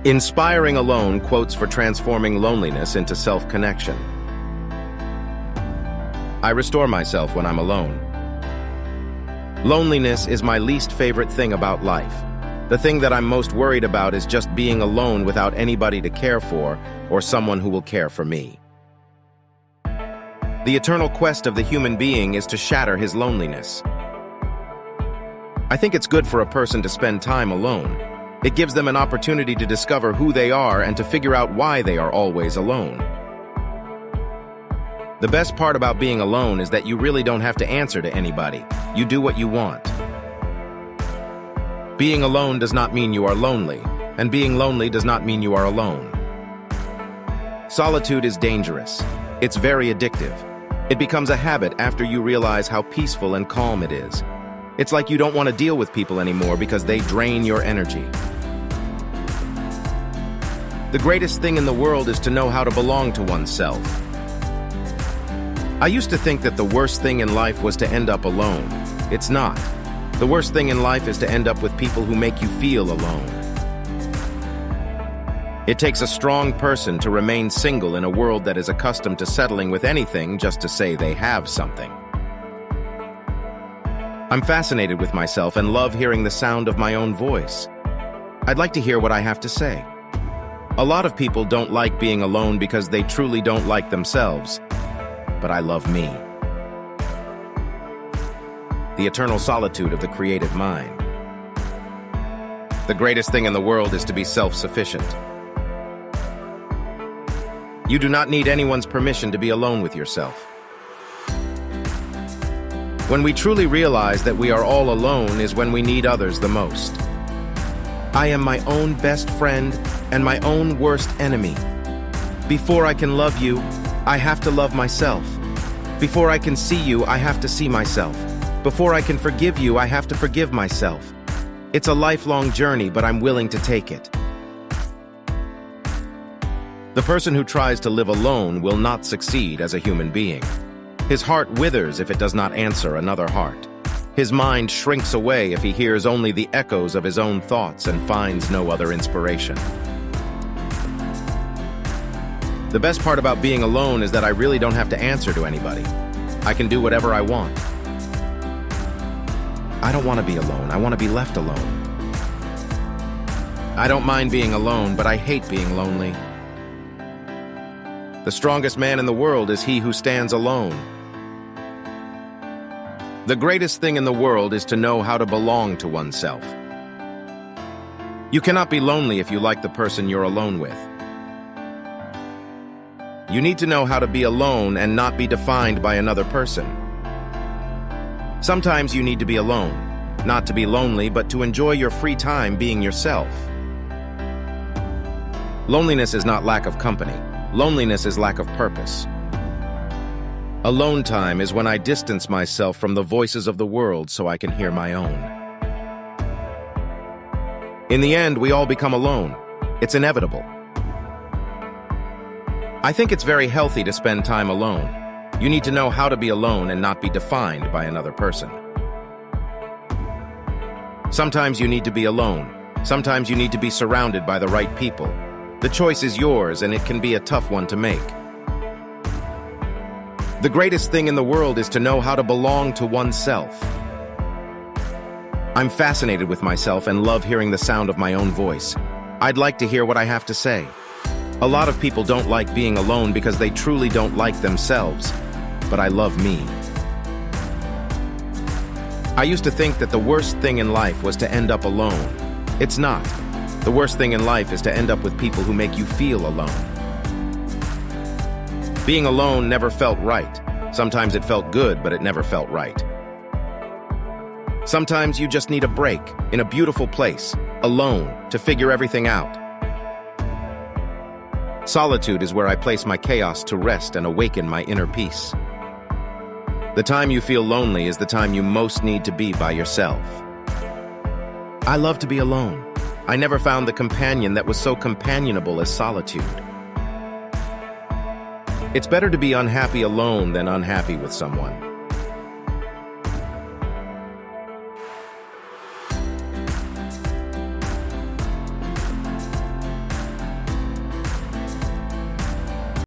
Inspiring Alone quotes for transforming loneliness into self-connection. I restore myself when I'm alone. Loneliness is my least favorite thing about life. The thing that I'm most worried about is just being alone without anybody to care for or someone who will care for me. The eternal quest of the human being is to shatter his loneliness. I think it's good for a person to spend time alone. It gives them an opportunity to discover who they are and to figure out why they are always alone. The best part about being alone is that you really don't have to answer to anybody. You do what you want. Being alone does not mean you are lonely, and being lonely does not mean you are alone. Solitude is dangerous. It's very addictive. It becomes a habit after you realize how peaceful and calm it is. It's like you don't want to deal with people anymore because they drain your energy. The greatest thing in the world is to know how to belong to oneself. I used to think that the worst thing in life was to end up alone. It's not. The worst thing in life is to end up with people who make you feel alone. It takes a strong person to remain single in a world that is accustomed to settling with anything just to say they have something. I'm fascinated with myself and love hearing the sound of my own voice. I'd like to hear what I have to say. A lot of people don't like being alone because they truly don't like themselves, but I love me. The eternal solitude of the creative mind. The greatest thing in the world is to be self-sufficient. You do not need anyone's permission to be alone with yourself. When we truly realize that we are all alone is when we need others the most. I am my own best friend and my own worst enemy. Before I can love you, I have to love myself. Before I can see you, I have to see myself. Before I can forgive you, I have to forgive myself. It's a lifelong journey, but I'm willing to take it. The person who tries to live alone will not succeed as a human being. His heart withers if it does not answer another heart. His mind shrinks away if he hears only the echoes of his own thoughts and finds no other inspiration. The best part about being alone is that I really don't have to answer to anybody. I can do whatever I want. I don't want to be alone. I want to be left alone. I don't mind being alone, but I hate being lonely. The strongest man in the world is he who stands alone. The greatest thing in the world is to know how to belong to oneself. You cannot be lonely if you like the person you're alone with. You need to know how to be alone and not be defined by another person. Sometimes you need to be alone, not to be lonely, but to enjoy your free time being yourself. Loneliness is not lack of company. Loneliness is lack of purpose. Alone time is when I distance myself from the voices of the world so I can hear my own. In the end, we all become alone. It's inevitable. I think it's very healthy to spend time alone. You need to know how to be alone and not be defined by another person. Sometimes you need to be alone. Sometimes you need to be surrounded by the right people. The choice is yours, and it can be a tough one to make. The greatest thing in the world is to know how to belong to oneself. I'm fascinated with myself and love hearing the sound of my own voice. I'd like to hear what I have to say. A lot of people don't like being alone because they truly don't like themselves, but I love me. I used to think that the worst thing in life was to end up alone. It's not. The worst thing in life is to end up with people who make you feel alone. Being alone never felt right. Sometimes it felt good, but it never felt right. Sometimes you just need a break, in a beautiful place, alone, to figure everything out. Solitude is where I place my chaos to rest and awaken my inner peace. The time you feel lonely is the time you most need to be by yourself. I love to be alone. I never found the companion that was so companionable as solitude. It's better to be unhappy alone than unhappy with someone.